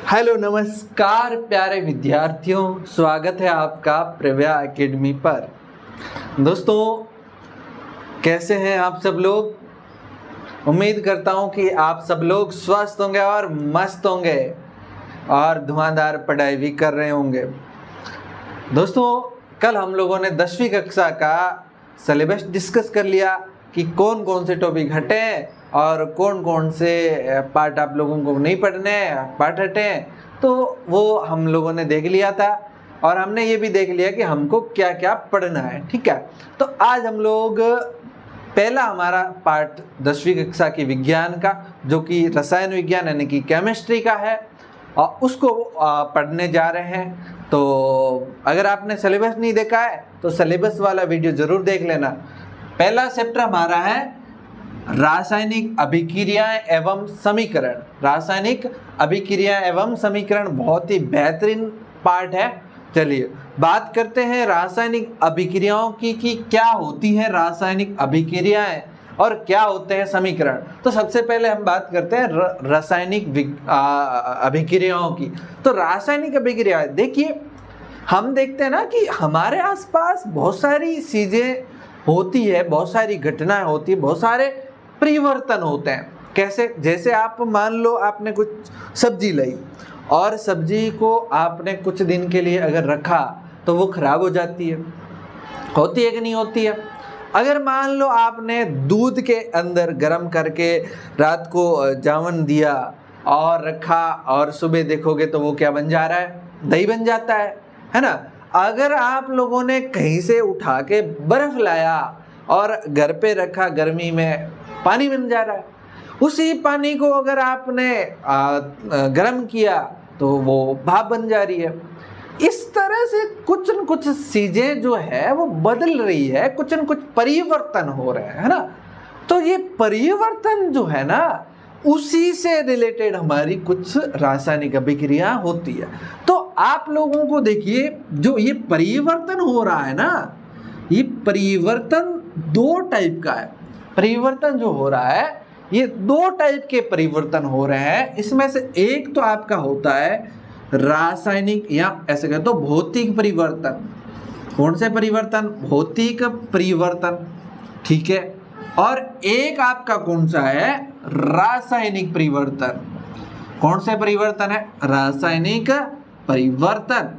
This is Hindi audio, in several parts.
हेलो नमस्कार प्यारे विद्यार्थियों, स्वागत है आपका प्रव्या एकेडमी पर। दोस्तों, कैसे हैं आप सब लोग। उम्मीद करता हूं कि आप सब लोग स्वस्थ होंगे और मस्त होंगे और धुआंधार पढ़ाई भी कर रहे होंगे। दोस्तों, कल हम लोगों ने 10वीं कक्षा का सिलेबस डिस्कस कर लिया कि कौन कौन से टॉपिक हटे और कौन कौन से पार्ट आप लोगों को नहीं पढ़ने, पार्ट हटे। तो वो हम लोगों ने देख लिया था और हमने ये भी देख लिया कि हमको क्या क्या पढ़ना है। ठीक है, तो आज हम लोग पहला हमारा पार्ट 10वीं कक्षा की विज्ञान का, जो कि रसायन विज्ञान यानी कि केमिस्ट्री का है, और उसको पढ़ने जा रहे हैं। तो अगर आपने सिलेबस नहीं देखा है तो सिलेबस वाला वीडियो ज़रूर देख लेना। पहला चैप्टर हमारा है रासायनिक अभिक्रियाएं एवं समीकरण। रासायनिक अभिक्रिया एवं समीकरण बहुत ही बेहतरीन पार्ट है। चलिए बात करते हैं रासायनिक अभिक्रियाओं की कि क्या होती है रासायनिक अभिक्रियाएं और क्या होते हैं समीकरण। तो सबसे पहले हम बात करते हैं रासायनिक अभिक्रियाओं की। तो रासायनिक अभिक्रियाएं, देखिए हम देखते हैं ना कि हमारे आसपास बहुत सारी चीजें होती है, बहुत सारी घटनाएं होती है, बहुत सारे परिवर्तन होते हैं। कैसे? जैसे आप मान लो आपने कुछ सब्जी लाई और सब्जी को आपने कुछ दिन के लिए अगर रखा तो वो खराब हो जाती है, होती है कि नहीं होती है। अगर मान लो आपने दूध के अंदर गर्म करके रात को जावन दिया और रखा और सुबह देखोगे तो वो क्या बन जा रहा है? दही बन जाता है ना। अगर आप लोगों ने कहीं से उठा के बर्फ लाया और घर पे रखा, गर्मी में पानी बन जा रहा है। उसी पानी को अगर आपने गर्म किया तो वो भाप बन जा रही है। इस तरह से कुछ न कुछ चीजें जो है वो बदल रही है, कुछ न कुछ परिवर्तन हो रहे हैं, है ना। तो ये परिवर्तन जो है ना, उसी से रिलेटेड हमारी कुछ रासायनिक अभिक्रिया होती है। तो आप लोगों को देखिए, जो ये परिवर्तन हो रहा है ना, ये परिवर्तन दो टाइप का है। परिवर्तन जो हो रहा है ये दो टाइप के परिवर्तन हो रहे हैं। इसमें से एक तो आपका होता है रासायनिक या ऐसे कहें तो भौतिक परिवर्तन। कौन से परिवर्तन? भौतिक परिवर्तन, ठीक है। और एक आपका कौन सा है? रासायनिक परिवर्तन। कौन से परिवर्तन है? रासायनिक परिवर्तन।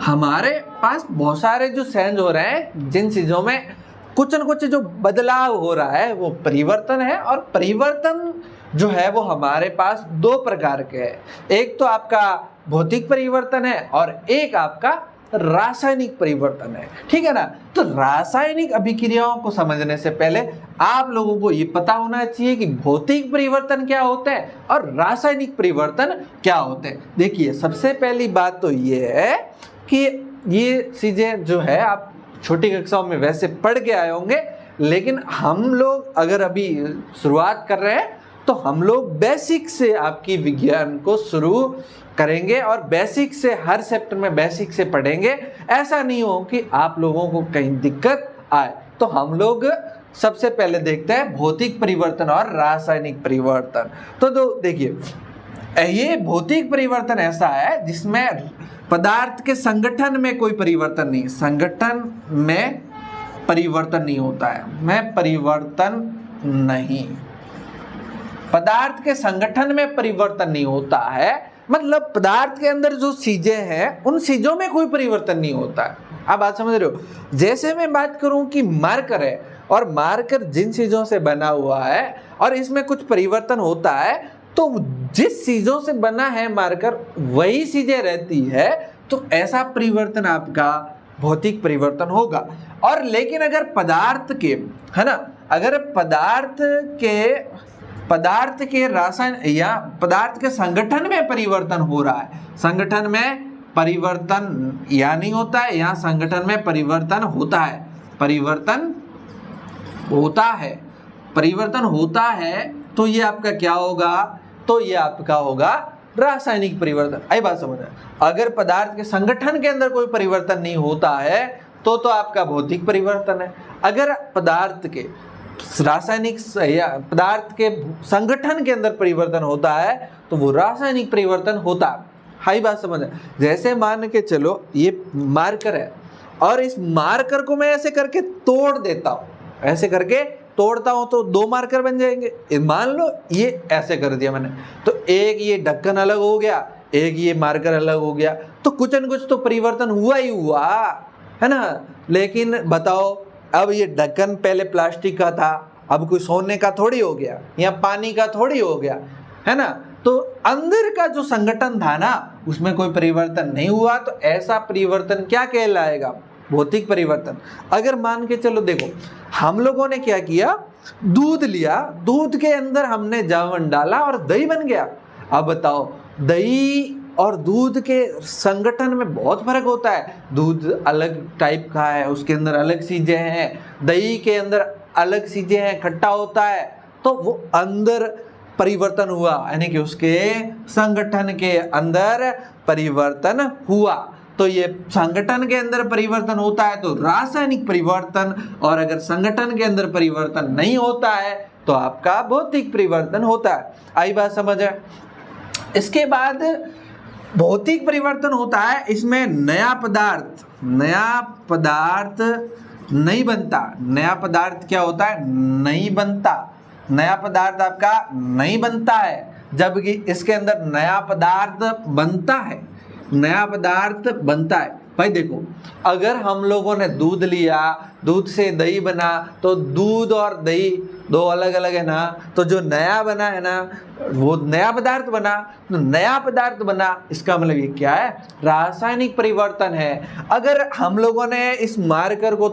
हमारे पास बहुत सारे जो चेंज हो रहे हैं, जिन चीजों में कुछ न कुछ जो बदलाव हो रहा है वो परिवर्तन है। और परिवर्तन जो है वो हमारे पास दो प्रकार के हैं। एक तो आपका भौतिक परिवर्तन है और एक आपका रासायनिक परिवर्तन है, ठीक है ना। तो रासायनिक अभिक्रियाओं को समझने से पहले आप लोगों को ये पता होना चाहिए कि भौतिक परिवर्तन क्या होते हैं और रासायनिक परिवर्तन क्या होते हैं। देखिए, सबसे पहली बात तो ये है कि ये चीजें जो है आप छोटी कक्षाओं में वैसे पढ़ के आए होंगे, लेकिन हम लोग अगर अभी शुरुआत कर रहे हैं तो हम लोग बेसिक से आपकी विज्ञान को शुरू करेंगे और बेसिक से हर चैप्टर में बेसिक से पढ़ेंगे। ऐसा नहीं हो कि आप लोगों को कहीं दिक्कत आए। तो हम लोग सबसे पहले देखते हैं भौतिक परिवर्तन और रासायनिक परिवर्तन। तो देखिए, ये भौतिक परिवर्तन ऐसा है जिसमें पदार्थ के संगठन में कोई परिवर्तन नहीं, संगठन में परिवर्तन नहीं होता है, में परिवर्तन नहीं, पदार्थ के संगठन में परिवर्तन नहीं होता है। मतलब पदार्थ के अंदर जो चीजें हैं उन चीजों में कोई परिवर्तन नहीं होता है। आप बात समझ रहे हो? जैसे मैं बात करूं कि मार्कर है और मार्कर जिन चीजों से बना हुआ है और इसमें कुछ परिवर्तन होता है, तो जिस चीजों से बना है मार्कर वही चीजें रहती है, तो ऐसा परिवर्तन आपका भौतिक परिवर्तन होगा। और लेकिन अगर पदार्थ के, है ना, अगर पदार्थ के रासायन या पदार्थ के संगठन में परिवर्तन हो रहा है, संगठन में परिवर्तन या नहीं होता है, यहाँ संगठन में परिवर्तन होता है, परिवर्तन होता है, तो ये आपका क्या होगा? तो ये आपका होगा रासायनिक परिवर्तन। आई बात समझ? अगर पदार्थ के संगठन के अंदर कोई परिवर्तन नहीं होता है तो आपका भौतिक परिवर्तन है। अगर पदार्थ के रासायनिक पदार्थ के संगठन के अंदर परिवर्तन होता है तो वो रासायनिक परिवर्तन होता है। हाई बात समझ है। जैसे मान के चलो ये मार्कर है और इस मार्कर को मैं ऐसे करके तोड़ देता हूँ, ऐसे करके तोड़ता हूँ तो 2 मार्कर बन जाएंगे। मान लो ये ऐसे कर दिया मैंने, तो एक ये ढक्कन अलग हो गया, एक ये मार्कर अलग हो गया, तो कुछ न कुछ तो परिवर्तन हुआ ही हुआ है ना। लेकिन बताओ, अब ये ढक्कन पहले प्लास्टिक का था, अब कोई सोने का थोड़ी हो गया या पानी का थोड़ी हो गया, है ना। तो अंदर का जो संगठन था ना उसमें कोई परिवर्तन नहीं हुआ, तो ऐसा परिवर्तन क्या कहलाएगा? भौतिक परिवर्तन। अगर मान के चलो, देखो हम लोगों ने क्या किया, दूध लिया, दूध के अंदर हमने जावन डाला और दही बन गया। अब बताओ, दही और दूध के संगठन में बहुत फर्क होता है। दूध अलग टाइप का है, उसके अंदर अलग चीजें हैं, दही के अंदर अलग चीजें हैं, खट्टा होता है, तो वो अंदर परिवर्तन हुआ, यानी कि उसके संगठन के अंदर परिवर्तन हुआ। तो ये संगठन के अंदर परिवर्तन होता है तो रासायनिक परिवर्तन, और अगर संगठन के अंदर परिवर्तन नहीं होता है तो आपका भौतिक परिवर्तन होता है। आई बात समझ है। इसके बाद भौतिक परिवर्तन होता है, इसमें नया पदार्थ नहीं बनता। नया पदार्थ क्या होता है? नहीं बनता। नया पदार्थ आपका नहीं बनता है, जबकि इसके अंदर नया पदार्थ बनता है। नया पदार्थ बनता है। भाई देखो, अगर हम लोगों ने दूध लिया, दूध से दही बना, तो दूध और दही 2 अलग अलग है ना, तो जो नया बना है ना वो नया पदार्थ बना। तो नया पदार्थ बना इसका मतलब ये क्या है? रासायनिक परिवर्तन है। अगर हम लोगों ने इस मार्कर को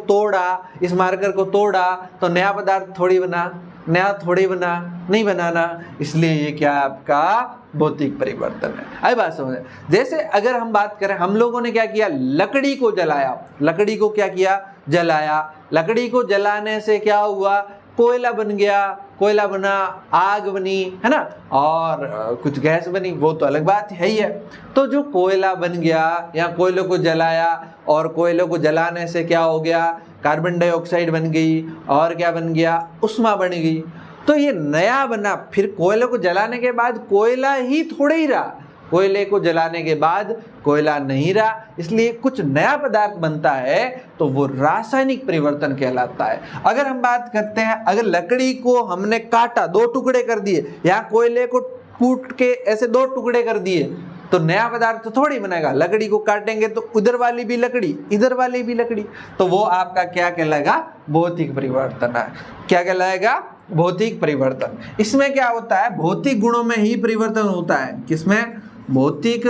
तोड़ा तो नया पदार्थ थोड़ी बना, नहीं बनाना, इसलिए ये क्या है? आपका भौतिक परिवर्तन है। आई बात समझ। जैसे अगर हम बात करें, हम लोगों ने क्या किया, लकड़ी को जलाया। लकड़ी को क्या किया? जलाया। लकड़ी को जलाने से क्या हुआ? कोयला बन गया, कोयला बना, आग बनी, है ना, और कुछ गैस बनी, वो तो अलग बात है ही है। तो जो कोयला बन गया या कोयले को जलाया, और कोयले को जलाने से क्या हो गया? कार्बन डाइऑक्साइड बन गई, और क्या बन गया? उष्मा बन गई। तो ये नया बना। फिर कोयले को जलाने के बाद कोयला ही थोड़े ही रहा, कोयले को जलाने के बाद कोयला नहीं रहा, इसलिए कुछ नया पदार्थ बनता है तो वो रासायनिक परिवर्तन कहलाता है। अगर हम बात करते हैं, अगर लकड़ी को हमने काटा, 2 टुकड़े कर दिए, या कोयले को कूट के ऐसे 2 टुकड़े कर दिए, तो नया पदार्थ तो थोड़ी बनेगा। लकड़ी को काटेंगे तो उधर वाली भी लकड़ी, इधर वाली भी लकड़ी, तो वो आपका क्या कहलाएगा? भौतिक परिवर्तन है। क्या कहलाएगा? भौतिक परिवर्तन। इसमें क्या होता है? भौतिक गुणों में ही परिवर्तन होता है। किसमें? भौतिक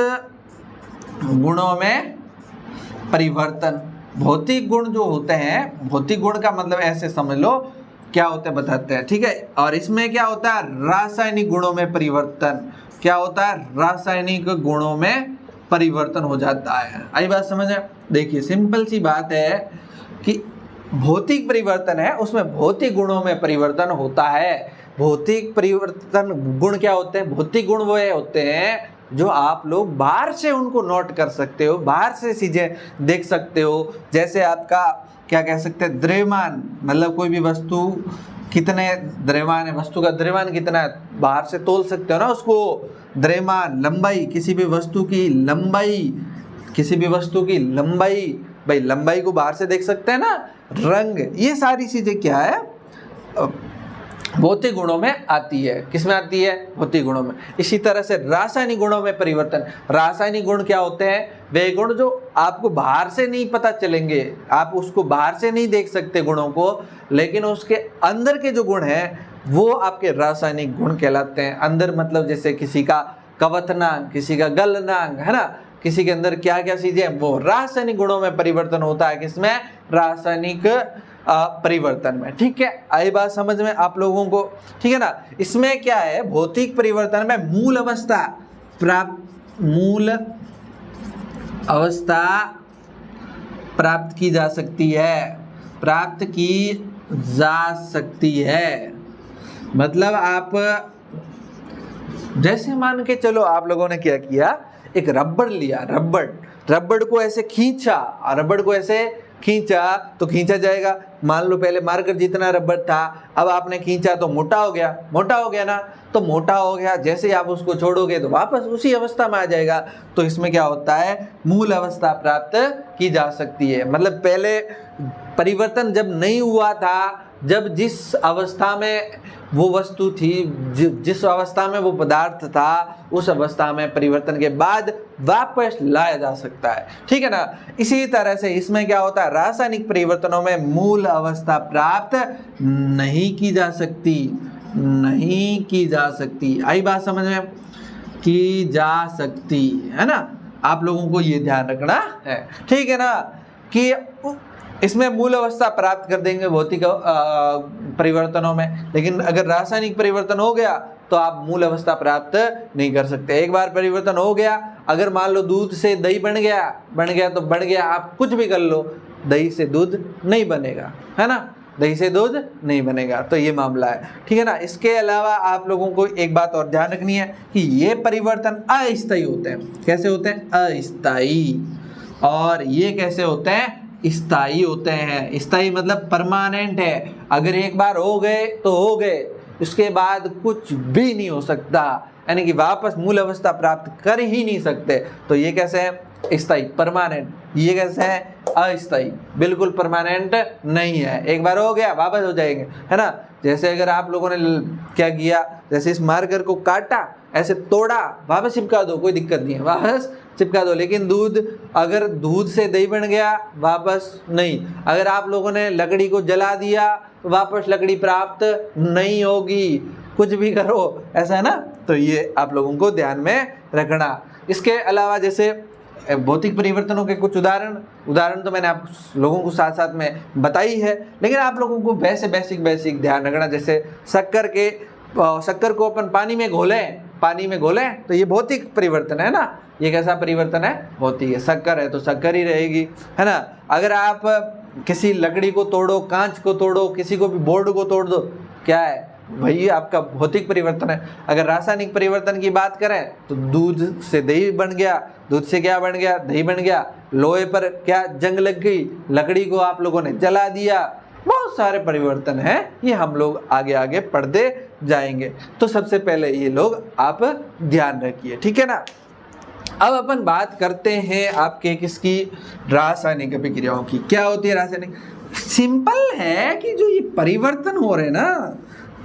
गुणों में परिवर्तन। भौतिक गुण जो होते हैं, भौतिक गुण का मतलब ऐसे समझ लो क्या होते हैं बताते हैं, ठीक है। और इसमें क्या होता है? रासायनिक गुणों में परिवर्तन। क्या होता है? रासायनिक गुणों में परिवर्तन हो जाता है। आई बात समझ है। देखिए सिंपल सी बात है कि भौतिक परिवर्तन है, उसमें भौतिक गुणों में परिवर्तन होता है। भौतिक परिवर्तन गुण क्या होते हैं? भौतिक गुण वो होते हैं जो आप लोग बाहर से उनको नोट कर सकते हो, बाहर से चीजें देख सकते हो। जैसे आपका क्या कह सकते हैं? द्रव्यमान, मतलब कोई भी वस्तु कितने द्रव्यमान है, वस्तु का द्रव्यमान कितना है, बाहर से तोल सकते हो ना उसको। द्रव्यमान, लंबाई, किसी भी वस्तु की लंबाई, भाई लंबाई को बाहर से देख सकते हैं ना। रंग, ये सारी चीजें क्या है? भौतिक गुणों में आती है। किसमें आती है? भौतिक गुणों में। इसी तरह से रासायनिक गुणों में परिवर्तन। रासायनिक गुण क्या होते हैं? वे गुण जो आपको बाहर से नहीं पता चलेंगे, आप उसको बाहर से नहीं देख सकते गुणों को, लेकिन उसके अंदर के जो गुण हैं वो आपके रासायनिक गुण कहलाते हैं। अंदर मतलब जैसे किसी का कवथनांक, किसी का गलनांक, है ना, किसी के अंदर क्या क्या चीजें, वो रासायनिक गुणों में परिवर्तन होता है। किसमें? रासायनिक परिवर्तन में। ठीक है, आई बात समझ में आप लोगों को? ठीक है ना। इसमें क्या है? भौतिक परिवर्तन में मूल अवस्था प्राप्त की जा सकती है। मतलब आप जैसे मान के चलो, आप लोगों ने क्या किया, एक रबड़ लिया, रबड़ को ऐसे खींचा, रबड़ को ऐसे खींचा तो खींचा जाएगा। मान लो पहले मार्कर जितना रबड़ था, अब आपने खींचा तो मोटा हो गया, मोटा हो गया ना, तो मोटा हो गया, जैसे ही आप उसको छोड़ोगे तो वापस उसी अवस्था में आ जाएगा। तो इसमें क्या होता है, मूल अवस्था प्राप्त की जा सकती है। मतलब पहले परिवर्तन जब नहीं हुआ था, जब जिस अवस्था में वो वस्तु थी, जिस अवस्था में वो पदार्थ था, उस अवस्था में परिवर्तन के बाद वापस लाया जा सकता है। ठीक है ना। इसी तरह से इसमें क्या होता है, रासायनिक परिवर्तनों में मूल अवस्था प्राप्त नहीं की जा सकती, नहीं की जा सकती। आई बात समझ में? की जा सकती है ना। आप लोगों को ये ध्यान रखना है, ठीक है ना, कि इसमें मूल अवस्था प्राप्त कर देंगे भौतिक परिवर्तनों में, लेकिन अगर रासायनिक परिवर्तन हो गया तो आप मूल अवस्था प्राप्त नहीं कर सकते। एक बार परिवर्तन हो गया, अगर मान लो दूध से दही बन गया तो बन गया, आप कुछ भी कर लो, दही से दूध नहीं बनेगा, है ना, दही से दूध नहीं बनेगा। तो ये मामला है, ठीक है ना। इसके अलावा आप लोगों को एक बात और ध्यान रखनी है कि ये परिवर्तन अस्थायी होते हैं। कैसे होते हैं? अस्थायी। और ये कैसे होते हैं? स्थायी होते हैं। स्थायी मतलब परमानेंट है, अगर एक बार हो गए तो हो गए, उसके बाद कुछ भी नहीं हो सकता, यानी कि वापस मूल अवस्था प्राप्त कर ही नहीं सकते। तो ये कैसे है? स्थायी, परमानेंट। ये कैसे है? अस्थायी, बिल्कुल परमानेंट नहीं है, एक बार हो गया वापस हो जाएंगे, है ना। जैसे अगर आप लोगों ने क्या किया, जैसे इस मार्कर को काटा, ऐसे तोड़ा, वापस चिपका दो, कोई दिक्कत नहीं है, वापस चिपका दो। लेकिन दूध, अगर दूध से दही बन गया, वापस नहीं। अगर आप लोगों ने लकड़ी को जला दिया, वापस लकड़ी प्राप्त नहीं होगी, कुछ भी करो, ऐसा है ना। तो ये आप लोगों को ध्यान में रखना। इसके अलावा जैसे भौतिक परिवर्तनों के कुछ उदाहरण तो मैंने आप लोगों को साथ साथ में बताई है, लेकिन आप लोगों को वैसे बेसिक ध्यान रखना। जैसे शक्कर को अपन पानी में घोलें तो ये भौतिक परिवर्तन है ना। ये कैसा परिवर्तन है? भौतिक है। शक्कर है तो शक्कर ही रहेगी, है ना। अगर आप किसी लकड़ी को तोड़ो, कांच को तोड़ो, किसी को भी बोर्ड को तोड़ दो, क्या है भाई? आपका भौतिक परिवर्तन है। अगर रासायनिक परिवर्तन की बात करें तो दूध से दही बन गया, दूध से क्या बन गया? दही बन गया। लोहे पर क्या जंग लग गई, लकड़ी को आप लोगों ने जला दिया। बहुत सारे परिवर्तन हैं, ये हम लोग आगे आगे पढ़ते जाएंगे। तो सबसे पहले ये लोग आप ध्यान रखिए, ठीक है ना। अब अपन बात करते हैं आपके किसकी? रासायनिक अभिक्रियाओं की। क्या होती है रासायनिक? सिंपल है कि जो ये परिवर्तन हो रहे हैं ना,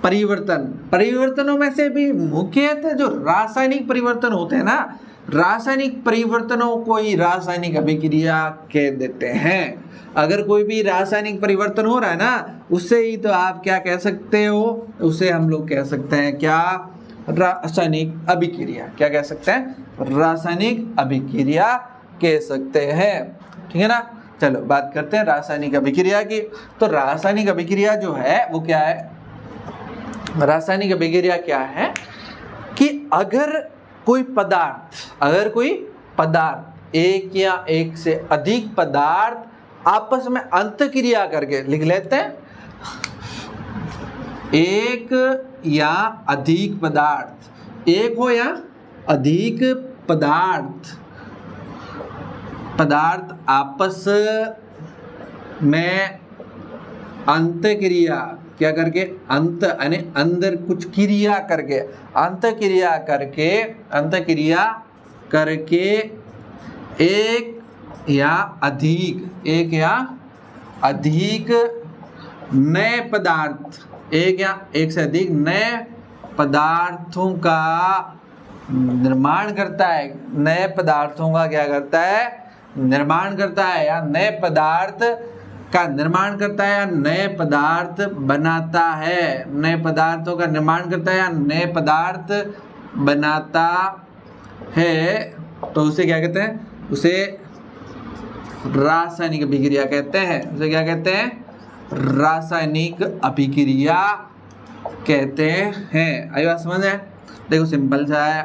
परिवर्तनों में से भी मुख्यतः जो रासायनिक परिवर्तन होते हैं ना, रासायनिक परिवर्तनों को ही रासायनिक अभिक्रिया कह देते हैं। अगर कोई भी रासायनिक परिवर्तन हो रहा है ना, उससे ही तो आप क्या कह सकते हो? उसे हम लोग कह सकते हैं क्या? रासायनिक अभिक्रिया। क्या कह सकते हैं? रासायनिक अभिक्रिया कह सकते हैं, ठीक है ना। चलो बात करते हैं रासायनिक अभिक्रिया की। तो रासायनिक अभिक्रिया जो है वो क्या है? रासायनिक अभिक्रिया क्या है कि अगर कोई पदार्थ एक या एक से अधिक पदार्थ आपस में अंतःक्रिया करके, लिख लेते हैं, एक या अधिक पदार्थ, एक हो या अधिक पदार्थ आपस में अंतःक्रिया क्या करके, यानी अंदर कुछ क्रिया करके, अंतःक्रिया करके एक या अधिक नए पदार्थ, एक या एक से अधिक नए पदार्थों का निर्माण करता है। नए पदार्थों का क्या करता है? निर्माण करता है, या नए पदार्थ का निर्माण करता है, या नए पदार्थ बनाता है। नए पदार्थों का निर्माण करता है या नए पदार्थ बनाता है, तो उसे क्या कहते हैं? उसे रासायनिक अभिक्रिया कहते हैं। उसे क्या कहते हैं? रासायनिक अभिक्रिया कहते हैं। आई बात समझ है? देखो सिंपल सा है।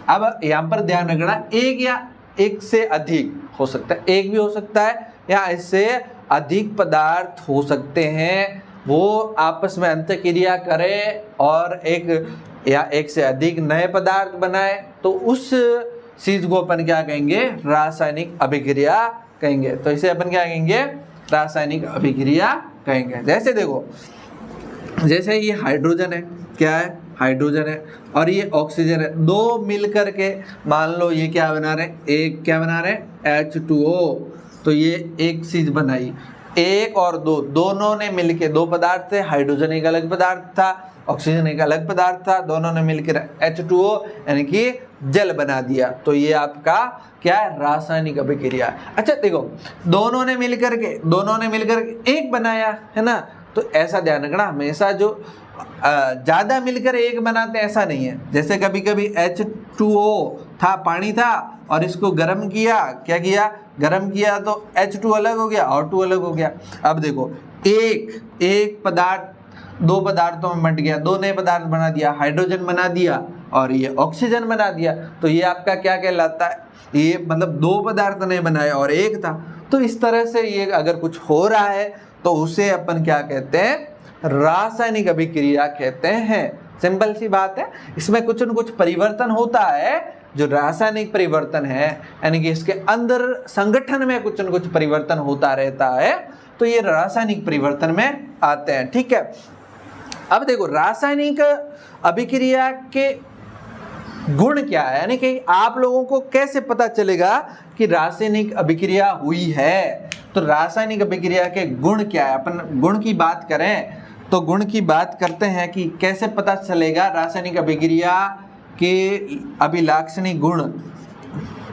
अब यहाँ पर ध्यान रखना, एक या एक से अधिक हो सकता है, एक भी हो सकता है या इससे अधिक पदार्थ हो सकते हैं, वो आपस में अंतःक्रिया करें और एक या एक से अधिक नए पदार्थ बनाए, तो उस चीज को अपन क्या कहेंगे? रासायनिक अभिक्रिया कहेंगे। तो इसे अपन क्या कहेंगे, रासायनिक अभिक्रिया कहेंगे। जैसे देखो, जैसे ये हाइड्रोजन है, क्या है, हाइड्रोजन है, और ये ऑक्सीजन है, दो मिलकर के मान लो ये क्या बना रहे हैं, एक क्या बना रहे हैं, H2O। तो ये एक चीज बनाई, एक और दो, दोनों ने मिलके, दो पदार्थ थे, हाइड्रोजन एक अलग पदार्थ था, ऑक्सीजन एक अलग पदार्थ था, दोनों ने मिलकर H2O यानी कि जल बना दिया। तो ये आपका क्या है, रासायनिक अभिक्रिया। अच्छा देखो, दोनों ने मिलकर के एक बनाया है ना। तो ऐसा ध्यान रखना, हमेशा जो ज्यादा मिलकर एक बनाते हैं ऐसा नहीं है। जैसे कभी कभी H2O था, पानी था, और इसको गर्म किया, क्या किया, गर्म किया तो H2 अलग हो गया, O2 अलग हो गया। अब देखो, एक पदार्थ दो पदार्थों में बंट गया, दो नए पदार्थ बना दिया, हाइड्रोजन बना दिया और ये ऑक्सीजन बना दिया। तो ये आपका क्या कहलाता है, ये मतलब दो पदार्थ ने बनाए और एक था। तो इस तरह से ये अगर कुछ हो रहा है तो उसे अपन क्या कहते हैं, रासायनिक अभिक्रिया कहते हैं। सिंपल सी बात है, इसमें कुछ न कुछ परिवर्तन होता है, जो रासायनिक परिवर्तन है, यानी कि इसके अंदर संगठन में कुछ न कुछ परिवर्तन होता रहता है, तो ये रासायनिक परिवर्तन में आते हैं। ठीक है, अब देखो रासायनिक अभिक्रिया के गुण क्या है, यानी कि आप लोगों को कैसे पता चलेगा कि रासायनिक अभिक्रिया हुई है। तो रासायनिक अभिक्रिया के गुण क्या है, अपन गुण की बात करें तो गुण की बात करते हैं कि कैसे पता चलेगा रासायनिक अभिक्रिया के अभिलाक्षणिक गुण।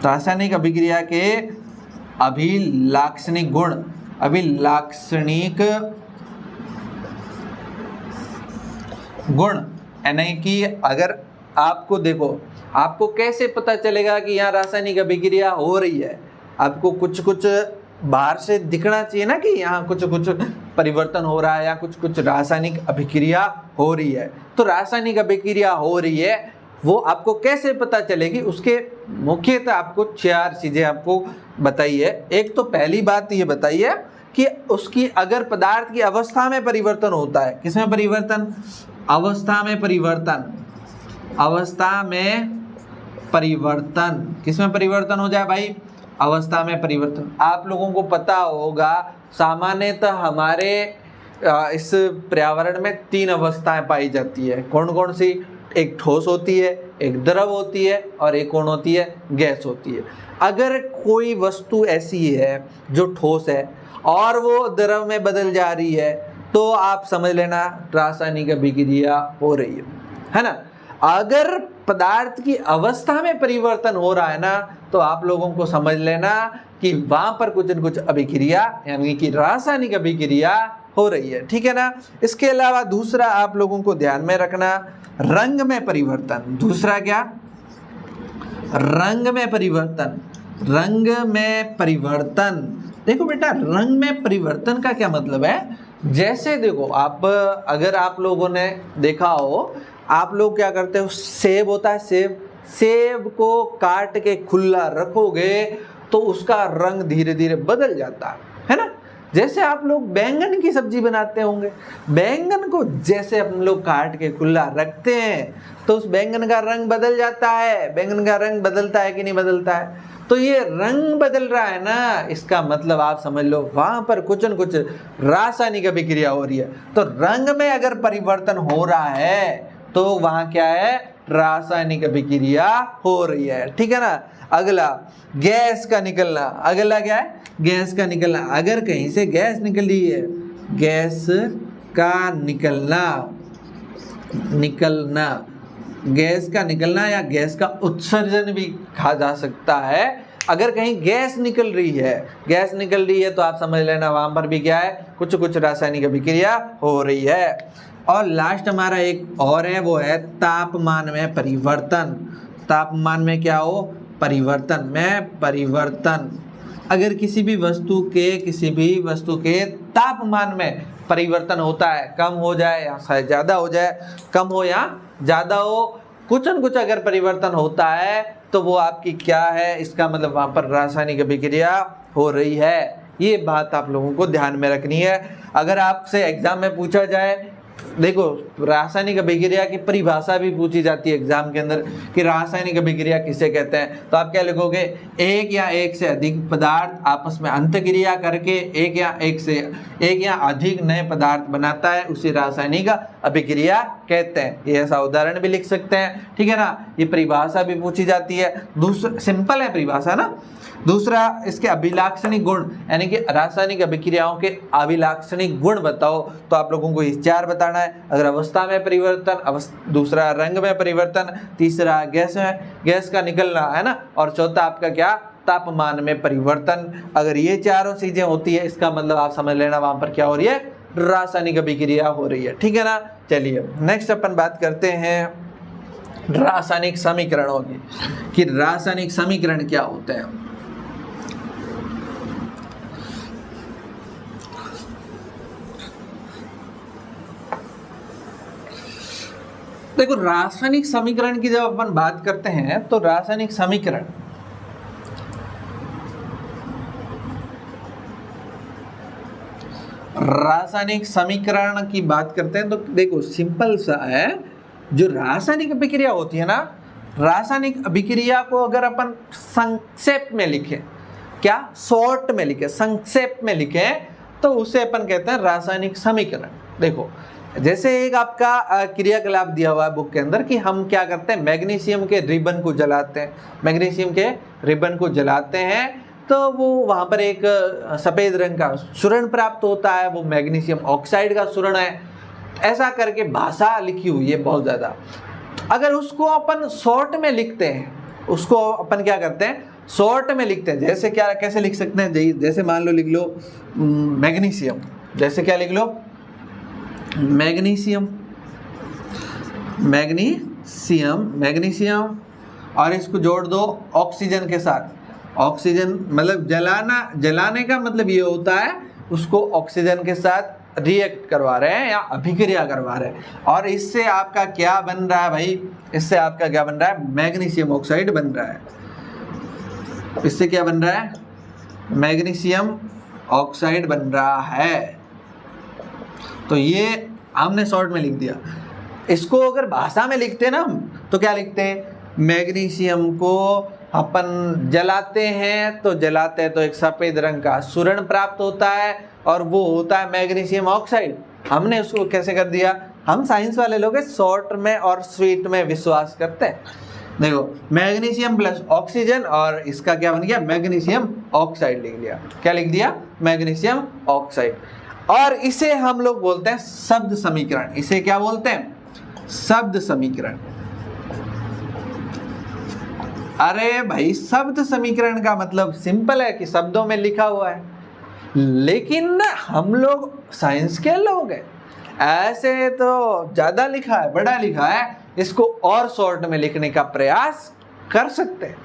रासायनिक अभिक्रिया के अभिलाक्षणिक गुण, अभिलाक्षणिक गुण, यानी कि अगर आपको देखो, आपको कैसे पता चलेगा कि यहाँ रासायनिक अभिक्रिया हो रही है। आपको कुछ कुछ बाहर से दिखना चाहिए ना कि यहाँ कुछ कुछ परिवर्तन हो रहा है या कुछ कुछ रासायनिक अभिक्रिया हो रही है। तो रासायनिक अभिक्रिया हो रही है, वो आपको कैसे पता चलेगी, उसके मुख्यतः आपको चार चीजें आपको बताइए। एक तो पहली बात ये बताइए कि उसकी अगर पदार्थ की अवस्था में परिवर्तन होता है, किसमें परिवर्तन, अवस्था में परिवर्तन, अवस्था में परिवर्तन, किसमें परिवर्तन हो जाए भाई, अवस्था में परिवर्तन। आप लोगों को पता होगा सामान्यतः हमारे इस पर्यावरण में तीन अवस्थाएं पाई जाती है। कौन कौन सी, एक ठोस होती है, एक द्रव होती है और एक कौन होती है, गैस होती है। अगर कोई वस्तु ऐसी है जो ठोस है और वो द्रव में बदल जा रही है तो आप समझ लेना रासायनिक अभिक्रिया हो रही है ना। अगर पदार्थ की अवस्था में परिवर्तन हो रहा है ना तो आप लोगों को समझ लेना कि वहां पर कुछ न कुछ अभिक्रिया यानी कि रासायनिक अभिक्रिया हो रही है। ठीक है ना। इसके अलावा दूसरा आप लोगों को ध्यान में रखना, रंग में परिवर्तन। दूसरा क्या, रंग में परिवर्तन। रंग में परिवर्तन, देखो बेटा रंग में परिवर्तन का क्या मतलब है। जैसे देखो आप, अगर आप लोगों ने देखा हो, आप लोग क्या करते हो, सेब होता है, सेब को काट के खुला रखोगे तो उसका रंग धीरे धीरे बदल जाता है ना। जैसे आप लोग बैंगन की सब्जी बनाते होंगे, बैंगन को जैसे हम लोग काट के खुला रखते हैं तो उस बैंगन का रंग बदल जाता है। बैंगन का रंग बदलता है कि नहीं बदलता है। तो ये रंग बदल रहा है ना, इसका मतलब आप समझ लो वहां पर कुछ न कुछ रासायनिक अभिक्रिया हो रही है। तो रंग में अगर परिवर्तन हो रहा है तो वहां क्या है, रासायनिक अभिक्रिया हो रही है। ठीक है ना। अगला गैस का निकलना। अगला क्या है, गैस का निकलना। अगर कहीं से गैस निकल रही है, गैस का निकलना, गैस का निकलना या गैस का उत्सर्जन भी कहा जा सकता है। अगर कहीं गैस निकल रही है तो आप समझ लेना वहां पर भी क्या है, कुछ कुछ रासायनिक अभिक्रिया हो रही है। और लास्ट हमारा एक और है, वो है तापमान में परिवर्तन। तापमान में क्या हो, परिवर्तन में परिवर्तन। अगर किसी भी वस्तु के तापमान में परिवर्तन होता है, कम हो जाए या शायद ज़्यादा हो जाए, कम हो या ज़्यादा हो, कुछ न कुछ अगर परिवर्तन होता है तो वो आपकी क्या है, इसका मतलब वहाँ पर रासायनिक अभिक्रिया हो रही है। ये बात आप लोगों को ध्यान में रखनी है। अगर आपसे एग्जाम में पूछा जाए देखो रासायनिक अभिक्रिया की परिभाषा भी पूछी जाती है एग्जाम के अंदर कि रासायनिक अभिक्रिया किसे कहते हैं, तो आप क्या लिखोगे, एक या एक से अधिक पदार्थ आपस में अंतःक्रिया करके एक या अधिक नए पदार्थ बनाता है, उसे रासायनिक अभिक्रिया कहते हैं। ये ऐसा उदाहरण भी लिख सकते हैं, ठीक है ना। ये परिभाषा भी पूछी जाती है। दूसरा सिंपल है परिभाषा ना। दूसरा इसके अभिलाक्षणिक गुण, यानी कि रासायनिक अभिक्रियाओं के अभिलाक्षणिक गुण बताओ, तो आप लोगों को ये 4 बताना है। अगर अवस्था में परिवर्तन, दूसरा रंग में परिवर्तन, तीसरा गैस का निकलना, है ना, और चौथा आपका क्या, तापमान में परिवर्तन। अगर ये चारों चीजें होती है, इसका मतलब आप समझ लेना वहां पर क्या हो रही है, रासायनिक अभिक्रिया हो रही है, ठीक है ना। चलिए नेक्स्ट अपन बात करते हैं रासायनिक समीकरणों की, कि रासायनिक समीकरण क्या होते हैं। देखो रासायनिक समीकरण की जब अपन बात करते हैं तो रासायनिक समीकरण की बात करते हैं तो देखो सिंपल सा है। जो रासायनिक अभिक्रिया होती है ना, रासायनिक अभिक्रिया को अगर अपन संक्षेप में लिखें, क्या शॉर्ट में लिखें, संक्षेप में लिखें, तो उसे अपन कहते हैं रासायनिक समीकरण। देखो जैसे एक आपका क्रियाकलाप दिया हुआ है बुक के अंदर कि हम क्या करते हैं, मैग्नीशियम के रिबन को जलाते हैं, मैग्नीशियम के रिबन को जलाते हैं तो वो वहाँ पर एक सफ़ेद रंग का सुरण प्राप्त होता है, वो मैग्नीशियम ऑक्साइड का सुरण है। ऐसा करके भाषा लिखी हुई है बहुत ज़्यादा। अगर उसको अपन शॉर्ट में लिखते हैं, उसको अपन क्या करते हैं, शॉर्ट में लिखते हैं। जैसे क्या, कैसे लिख सकते हैं, जैसे मान लो लिख लो मैग्नीशियम, जैसे क्या लिख लो, मैग्नीशियम और इसको जोड़ दो ऑक्सीजन के साथ। ऑक्सीजन मतलब जलाने का मतलब ये होता है उसको ऑक्सीजन के साथ रिएक्ट करवा रहे हैं या अभिक्रिया करवा रहे हैं, और इससे आपका क्या बन रहा है भाई, इससे आपका क्या बन रहा है, मैग्नीशियम ऑक्साइड बन रहा है। इससे क्या बन रहा है, मैग्नीशियम ऑक्साइड बन रहा है। तो ये हमने शॉर्ट में लिख दिया। इसको अगर भाषा में लिखते ना हम, तो क्या लिखते हैं, मैग्नीशियम को अपन जलाते हैं तो एक सफ़ेद रंग का सुरण प्राप्त होता है और वो होता है मैग्नीशियम ऑक्साइड। हमने उसको कैसे कर दिया, हम साइंस वाले लोग शॉर्ट में और स्वीट में विश्वास करते हैं। देखो मैग्नीशियम प्लस ऑक्सीजन और इसका क्या बन गया, मैग्नीशियम ऑक्साइड लिख लिया। क्या लिख दिया, मैग्नीशियम ऑक्साइड। और इसे हम लोग बोलते हैं शब्द समीकरण। इसे क्या बोलते हैं, शब्द समीकरण। अरे भाई शब्द समीकरण का मतलब सिंपल है कि शब्दों में लिखा हुआ है, लेकिन हम लोग साइंस के लोग हैं, ऐसे तो ज्यादा लिखा है, बड़ा लिखा है, इसको और शॉर्ट में लिखने का प्रयास कर सकते हैं।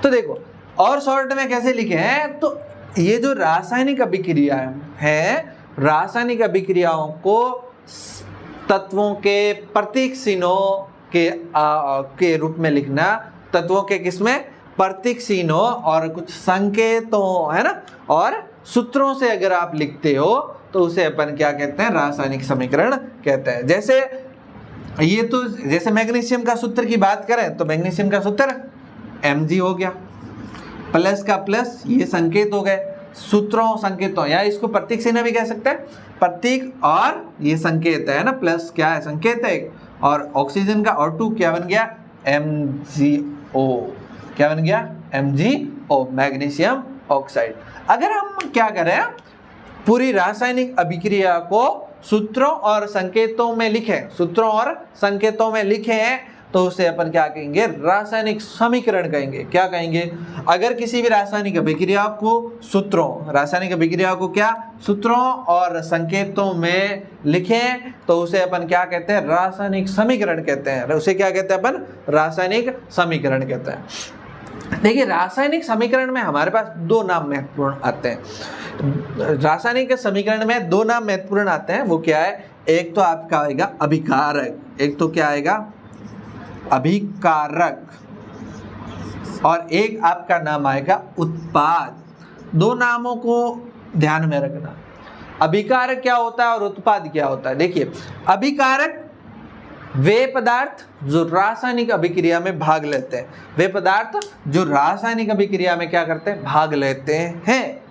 तो देखो और शॉर्ट में कैसे लिखे हैं, तो ये जो रासायनिक अभिक्रिया है, रासायनिक अभिक्रियाओं को तत्वों के प्रतीक चिन्हों के रूप में लिखना, तत्वों के किसमें, प्रतीक चिन्हों और कुछ संकेतों, है ना, और सूत्रों से अगर आप लिखते हो तो उसे अपन क्या कहते हैं, रासायनिक समीकरण कहते हैं। जैसे ये तो जैसे मैग्नीशियम का सूत्र की बात करें तो मैग्नीशियम का सूत्र Mg हो गया, प्लस का प्लस, ये संकेत हो गए, सूत्रों संकेतों, या इसको प्रतीक चिन्ह भी कह सकते हैं, प्रतीक और ये संकेत है ना, प्लस क्या है, संकेत है, और ऑक्सीजन का O2 क्या बन गया, MgO, क्या बन गया, MgO, मैग्नीशियम ऑक्साइड। अगर हम क्या करें, पूरी रासायनिक अभिक्रिया को सूत्रों और संकेतों में लिखें, सूत्रों और संकेतों में लिखें, तो उसे अपन क्या कहेंगे, रासायनिक समीकरण कहेंगे। क्या कहेंगे, अगर किसी भी रासायनिक अभिक्रिया को सूत्रों, रासायनिक अभिक्रिया को क्या, सूत्रों और संकेतों में लिखें तो उसे अपन क्या कहते हैं, रासायनिक समीकरण कहते हैं। उसे क्या कहते हैं अपन, रासायनिक समीकरण कहते हैं। देखिए रासायनिक समीकरण में हमारे पास दो नाम महत्वपूर्ण आते हैं। रासायनिक समीकरण में दो नाम महत्वपूर्ण आते हैं, वो क्या है, एक तो आपका आएगा अभिकारक, एक तो क्या आएगा, अभिकारक, और एक आपका नाम आएगा उत्पाद। दो नामों को ध्यान में रखना। अभिकारक क्या होता है और उत्पाद क्या होता है। देखिए, अभिकारक वे पदार्थ जो रासायनिक अभिक्रिया में भाग लेते हैं, वे पदार्थ जो रासायनिक अभिक्रिया में क्या करते हैं, भाग लेते हैं।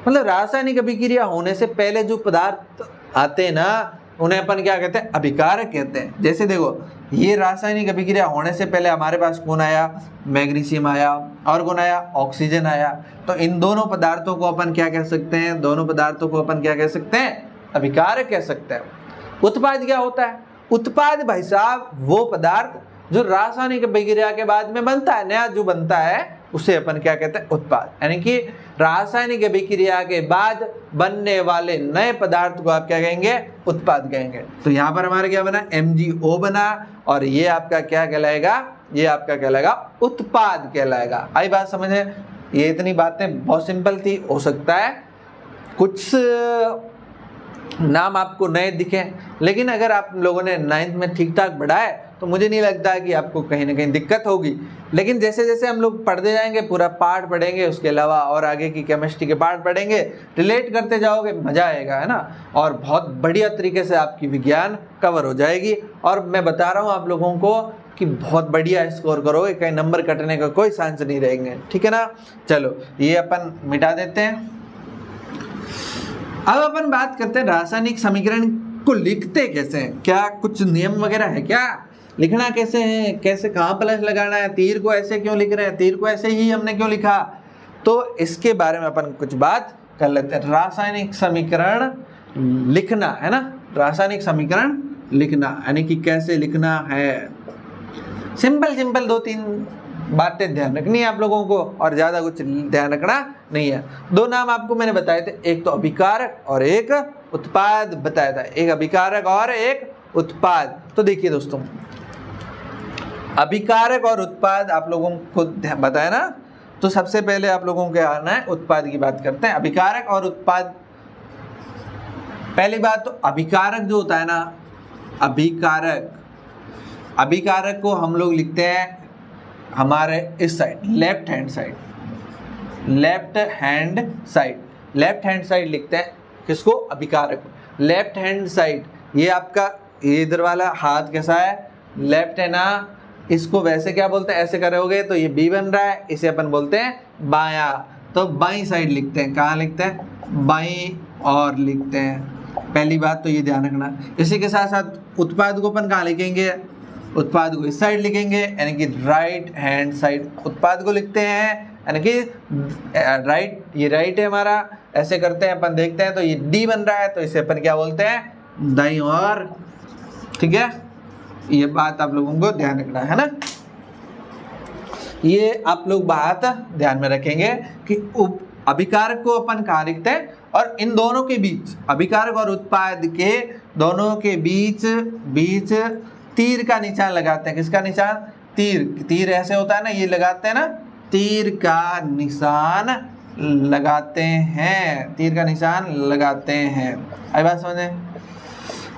मतलब रासायनिक अभिक्रिया होने से पहले जो पदार्थ आते हैं ना, उन्हें अपन क्या कहते हैं, अभिकारक कहते हैं। जैसे देखो, ये रासायनिक अभिक्रिया होने से पहले हमारे पास कौन आया, मैग्नीशियम आया, और कौन आया, ऑक्सीजन आया। तो इन दोनों पदार्थों को अपन क्या कह सकते हैं, दोनों पदार्थों को अपन क्या कह सकते हैं, अभिकारक कह सकते हैं। उत्पाद क्या होता है, उत्पाद भाई साहब वो पदार्थ जो रासायनिक अभिक्रिया के बाद में बनता है, नया जो बनता है उसे अपन क्या कहते हैं, उत्पाद। यानी कि रासायनिक अभिक्रिया के बाद बनने वाले नए पदार्थ को आप क्या कहेंगे, उत्पाद कहेंगे। तो यहाँ पर हमारा क्या बना, MgO बना, और ये आपका क्या कहलाएगा, ये आपका कहलाएगा उत्पाद कहलाएगा। आई बात समझ में। ये इतनी बातें बहुत सिंपल थी, हो सकता है कुछ नाम आपको नए दिखे, लेकिन अगर आप लोगों ने 9th में ठीक ठाक पढ़ा है तो मुझे नहीं लगता है कि आपको कहीं ना कहीं दिक्कत होगी। लेकिन जैसे जैसे हम लोग पढ़ते जाएंगे, पूरा पार्ट पढ़ेंगे, उसके अलावा और आगे की केमिस्ट्री के पार्ट पढ़ेंगे, रिलेट करते जाओगे, मज़ा आएगा, है ना। और बहुत बढ़िया तरीके से आपकी विज्ञान कवर हो जाएगी। और मैं बता रहा हूँ आप लोगों को कि बहुत बढ़िया स्कोर करोगे, कहीं नंबर कटने का कोई चांस नहीं रहेंगे, ठीक है ना। चलो ये अपन मिटा देते हैं। अब अपन बात करते हैं रासायनिक समीकरण को लिखते कैसे हैं, क्या कुछ नियम वगैरह है, क्या लिखना कैसे है, कैसे कहाँ प्लस लगाना है, तीर को ऐसे क्यों लिख रहे हैं, तीर को ऐसे ही हमने क्यों लिखा, तो इसके बारे में अपन कुछ बात कर लेते हैं। रासायनिक समीकरण लिखना है ना, रासायनिक समीकरण लिखना यानी कि कैसे लिखना है। सिंपल 2-3 बातें ध्यान रखनी है आप लोगों को, और ज़्यादा कुछ ध्यान रखना नहीं है। 2 नाम आपको मैंने बताए थे, एक तो अभिकारक और एक उत्पाद बताया था, एक अभिकारक और एक उत्पाद। तो देखिए दोस्तों, अभिकारक और उत्पाद आप लोगों को बताया ना, तो सबसे पहले आप लोगों को आना है, उत्पाद की बात करते हैं। अभिकारक और उत्पाद, पहली बात तो अभिकारक जो होता है ना, अभिकारक को हम लोग लिखते हैं हमारे इस साइड, लेफ्ट हैंड साइड लिखते हैं किसको, अभिकारक। लेफ्ट हैंड साइड, ये आपका ये इधर वाला हाथ कैसा है, लेफ्ट है ना, इसको वैसे क्या बोलते हैं, ऐसे करोगे तो ये बी बन रहा है, इसे अपन बोलते हैं बायां। तो बाईं साइड लिखते हैं, कहाँ लिखते हैं, बाईं और लिखते हैं। पहली बात तो ये ध्यान रखना। इसी के साथ साथ उत्पाद को अपन कहाँ लिखेंगे, उत्पाद को इस साइड लिखेंगे, यानी कि राइट हैंड साइड उत्पाद को लिखते हैं, यानी कि राइट, ये राइट है हमारा, ऐसे करते हैं अपन, देखते हैं तो ये डी बन रहा है, तो इसे अपन क्या बोलते हैं, दाईं ओर, ठीक है। ये बात आप लोगों को ध्यान रखना है ना, ये आप लोग बात ध्यान में रखेंगे कि अभिकारक को अपन कहाँ लिखते हैं, और इन दोनों के बीच, अभिकारक और उत्पाद के दोनों के बीच तीर का निशान लगाते हैं। किसका निशान, तीर ऐसे होता है ना, ये लगाते हैं ना, तीर का निशान लगाते हैं, तीर का निशान लगाते हैं। आई बात समझे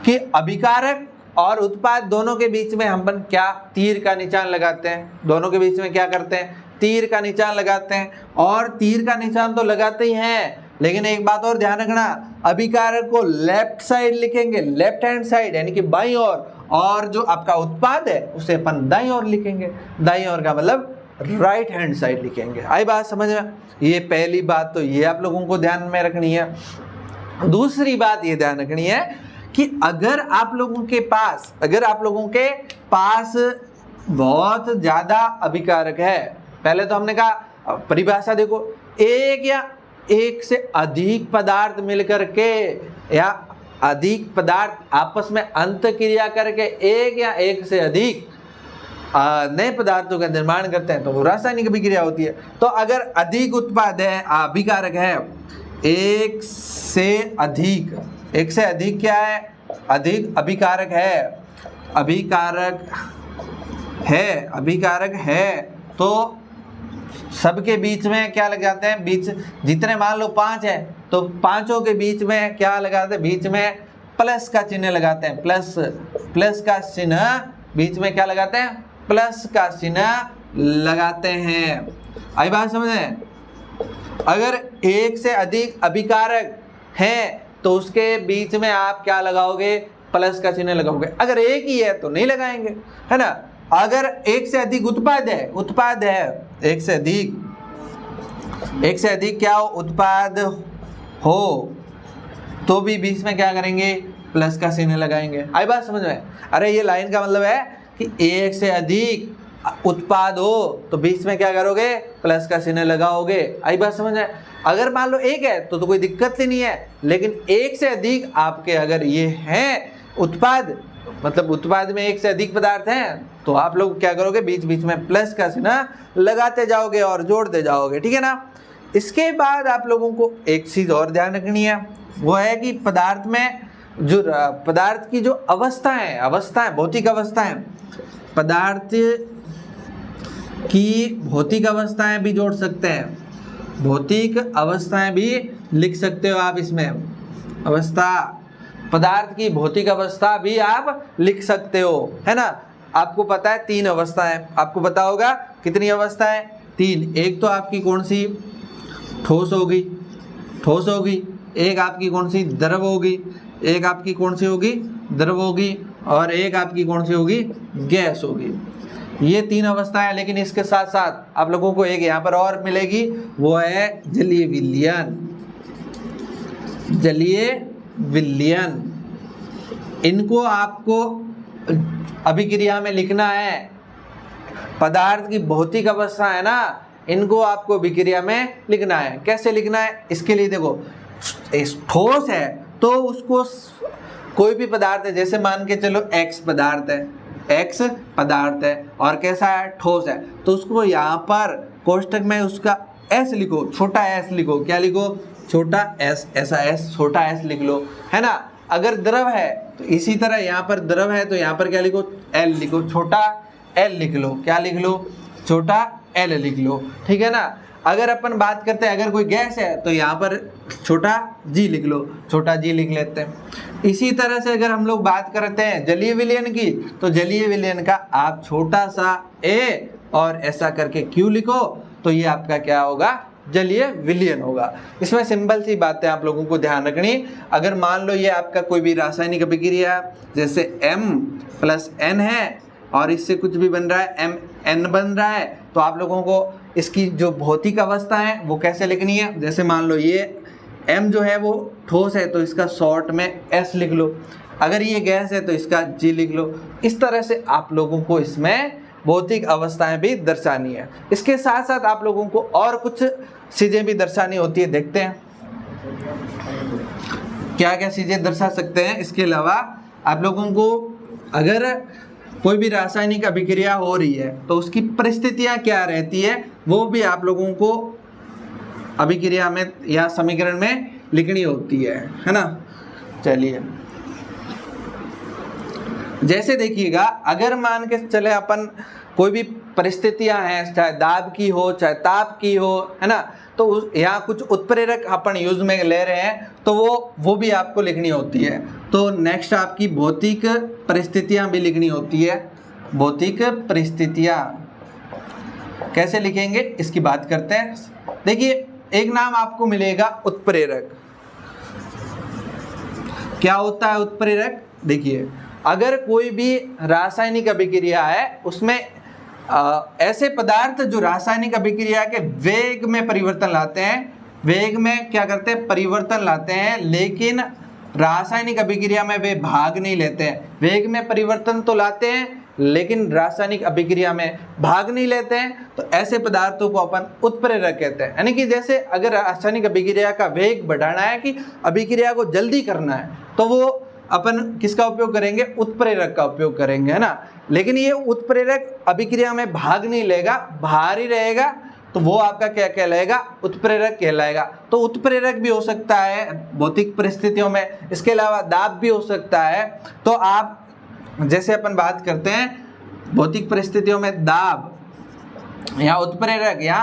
कि अभिकारक और उत्पाद दोनों के बीच में हम क्या तीर का निशान लगाते हैं, दोनों के बीच में क्या करते हैं, तीर का निशान लगाते हैं। और तीर का निशान तो लगाते ही हैं, लेकिन एक बात और ध्यान रखना, अभिकारक को लेफ्ट साइड लिखेंगे, लेफ्ट हैंड साइड यानी कि बाईं ओर, और जो आपका उत्पाद है उसे अपन दाईं ओर लिखेंगे। दाईं ओर का मतलब राइट हैंड साइड लिखेंगे। आई बात समझ में। ये पहली बात तो ये आप लोगों को ध्यान में रखनी है। दूसरी बात ये ध्यान रखनी है कि अगर आप लोगों के पास बहुत ज्यादा अभिकारक है, पहले तो हमने कहा परिभाषा देखो, एक या एक से अधिक पदार्थ मिलकर के या अधिक पदार्थ आपस में अंतःक्रिया करके एक या एक से अधिक नए पदार्थों का निर्माण करते हैं तो वो रासायनिक अभिक्रिया होती है। तो अगर अधिक उत्पाद है, अभिकारक है, एक से अधिक क्या है, अधिक अभिकारक है तो सबके बीच में क्या लग जाते हैं, बीच जितने मान लो 5 है तो पांचों के बीच में क्या लगाते हैं, बीच में प्लस का चिन्ह लगाते हैं, प्लस का चिन्ह बीच में क्या लगाते हैं, प्लस का चिन्ह लगाते हैं। आई बात समझ में। अगर एक से अधिक अभिकारक है तो उसके बीच में आप क्या लगाओगे, प्लस का चिन्ह लगाओगे। अगर एक ही है तो नहीं लगाएंगे, है ना। अगर एक से अधिक उत्पाद है एक से अधिक क्या हो, उत्पाद हो, तो भी बीच में क्या करेंगे, प्लस का चिन्ह लगाएंगे। आई बात समझ में? अरे ये लाइन का मतलब है कि एक से अधिक उत्पाद हो तो बीच में क्या करोगे, प्लस का चिन्ह लगाओगे। आई बात समझ में? अगर मान लो एक है तो कोई दिक्कत ही नहीं है, लेकिन एक से अधिक आपके अगर ये हैं उत्पाद, मतलब उत्पाद में एक से अधिक पदार्थ हैं, तो आप लोग क्या करोगे, बीच बीच में प्लस का चिन्ह लगाते जाओगे और जोड़ते जाओगे, ठीक है ना। इसके बाद आप लोगों को एक चीज और ध्यान रखनी है, वो है कि पदार्थ में जो पदार्थ की जो अवस्थाएं भौतिक अवस्थाएं, पदार्थ की भौतिक अवस्थाएं भी जोड़ सकते हैं, भौतिक अवस्थाएं भी लिख सकते हो आप इसमें। अवस्था, पदार्थ की भौतिक अवस्था भी आप लिख सकते हो, है ना। आपको पता है 3 अवस्थाएं, आपको पता होगा कितनी अवस्थाएं, 3। एक तो आपकी कौन सी, ठोस होगी, एक आपकी कौन सी, द्रव होगी, एक आपकी कौन सी होगी, द्रव होगी, और एक आपकी कौन सी होगी, गैस होगी। ये 3 अवस्थाएं। लेकिन इसके साथ साथ आप लोगों को एक यहाँ पर और मिलेगी, वो है जलीय विलयन। इनको आपको अभिक्रिया में लिखना है। पदार्थ की भौतिक अवस्था है ना, इनको आपको अभिक्रिया में लिखना है। कैसे लिखना है, इसके लिए देखो, ठोस है तो उसको कोई भी पदार्थ है, जैसे मान के चलो x पदार्थ है और कैसा है, ठोस है, तो उसको यहाँ पर कोष्टक में उसका s लिखो, छोटा s लिखो। क्या लिखो, छोटा s, ऐसा s, छोटा s लिख लो, है ना। अगर द्रव है तो इसी तरह यहाँ पर द्रव है तो यहाँ पर क्या लिखो, l लिखो, छोटा l लिख लो। क्या लिख लो, छोटा l लिख लो, ठीक है ना। अगर अपन बात करते हैं, अगर कोई गैस है तो यहाँ पर छोटा g लिख लो, छोटा g लिख लेते हैं। इसी तरह से अगर हम लोग बात करते हैं जलीय विलयन की, तो जलीय विलयन का आप छोटा सा a और ऐसा करके q लिखो, तो ये आपका क्या होगा, जलीय विलयन होगा। इसमें सिंपल सी बातें आप लोगों को ध्यान रखनी। अगर मान लो ये आपका कोई भी रासायनिक अभिक्रिया जैसे M+N है और इससे कुछ भी बन रहा है, MN बन रहा है, तो आप लोगों को इसकी जो भौतिक अवस्था है वो कैसे लिखनी है। जैसे मान लो ये M जो है वो ठोस है तो इसका शॉर्ट में S लिख लो, अगर ये गैस है तो इसका G लिख लो। इस तरह से आप लोगों को इसमें भौतिक अवस्थाएं भी दर्शानी है। इसके साथ साथ आप लोगों को और कुछ चीजें भी दर्शानी होती है, देखते हैं क्या क्या चीजें दर्शा सकते हैं। इसके अलावा आप लोगों को अगर कोई भी रासायनिक अभिक्रिया हो रही है तो उसकी परिस्थितियां क्या रहती है, वो भी आप लोगों को अभिक्रिया में या समीकरण में लिखनी होती है ना। चलिए, जैसे देखिएगा, अगर मान के चले अपन कोई भी परिस्थितियां हैं, चाहे दाब की हो चाहे ताप की हो, है ना, तो यहाँ कुछ उत्प्रेरक अपन यूज में ले रहे हैं तो वो भी आपको लिखनी होती है। तो नेक्स्ट आपकी भौतिक परिस्थितियां भी लिखनी होती है। भौतिक परिस्थितियां कैसे लिखेंगे इसकी बात करते हैं। देखिए, एक नाम आपको मिलेगा उत्प्रेरक। क्या होता है उत्प्रेरक? देखिए, अगर कोई भी रासायनिक अभिक्रिया है उसमें ऐसे पदार्थ जो रासायनिक अभिक्रिया के वेग में परिवर्तन लाते हैं, वेग में क्या करते हैं, परिवर्तन लाते हैं, लेकिन रासायनिक अभिक्रिया में वे भाग नहीं लेते हैं। वेग में परिवर्तन तो लाते हैं लेकिन रासायनिक अभिक्रिया में भाग नहीं लेते हैं, तो ऐसे पदार्थों को अपन उत्प्रेरक कहते हैं। यानी कि जैसे अगर रासायनिक अभिक्रिया का वेग बढ़ाना है, कि अभिक्रिया को जल्दी करना है, तो वो अपन किसका उपयोग करेंगे, उत्प्रेरक का उपयोग करेंगे, है ना। लेकिन ये उत्प्रेरक अभिक्रिया में भाग नहीं लेगा, बाहर ही रहेगा, तो वो आपका क्या कहलाएगा, उत्प्रेरक कहलाएगा। तो उत्प्रेरक भी हो सकता है भौतिक परिस्थितियों में, इसके अलावा दाब भी हो सकता है। तो आप जैसे अपन बात करते हैं भौतिक परिस्थितियों में दाब या उत्प्रेरक या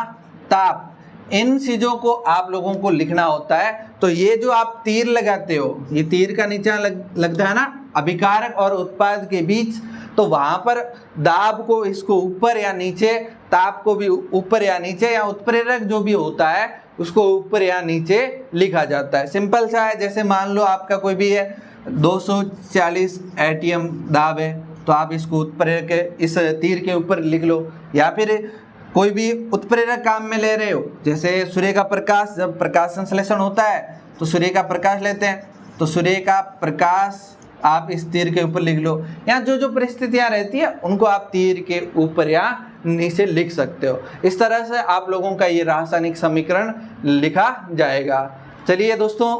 ताप, इन चीजों को आप लोगों को लिखना होता है। तो ये जो आप तीर लगाते हो, ये तीर का नीचा लगता है ना, अभिकारक और उत्पाद के बीच तो वहाँ पर दाब को इसको ऊपर या नीचे, ताप को भी ऊपर या नीचे, या उत्प्रेरक जो भी होता है उसको ऊपर या नीचे लिखा जाता है। सिंपल सा है, जैसे मान लो आपका कोई भी है 240 एटीएम दाब है, तो आप इसको उत्प्रेरक इस तीर के ऊपर लिख लो। या फिर कोई भी उत्प्रेरक काम में ले रहे हो, जैसे सूर्य का प्रकाश, जब प्रकाश संश्लेषण होता है तो सूर्य का प्रकाश लेते हैं, तो सूर्य का प्रकाश आप इस तीर के ऊपर लिख लो। या जो जो परिस्थितियां रहती है उनको आप तीर के ऊपर या नीचे लिख सकते हो। इस तरह से आप लोगों का ये रासायनिक समीकरण लिखा जाएगा। चलिए दोस्तों,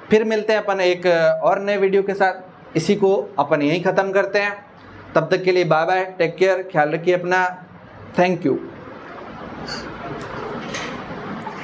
फिर मिलते हैं अपन एक और नए वीडियो के साथ। इसी को अपन यहीं ख़त्म करते हैं। तब तक के लिए बाय बाय, टेक केयर, ख्याल रखिए अपना। Thank you.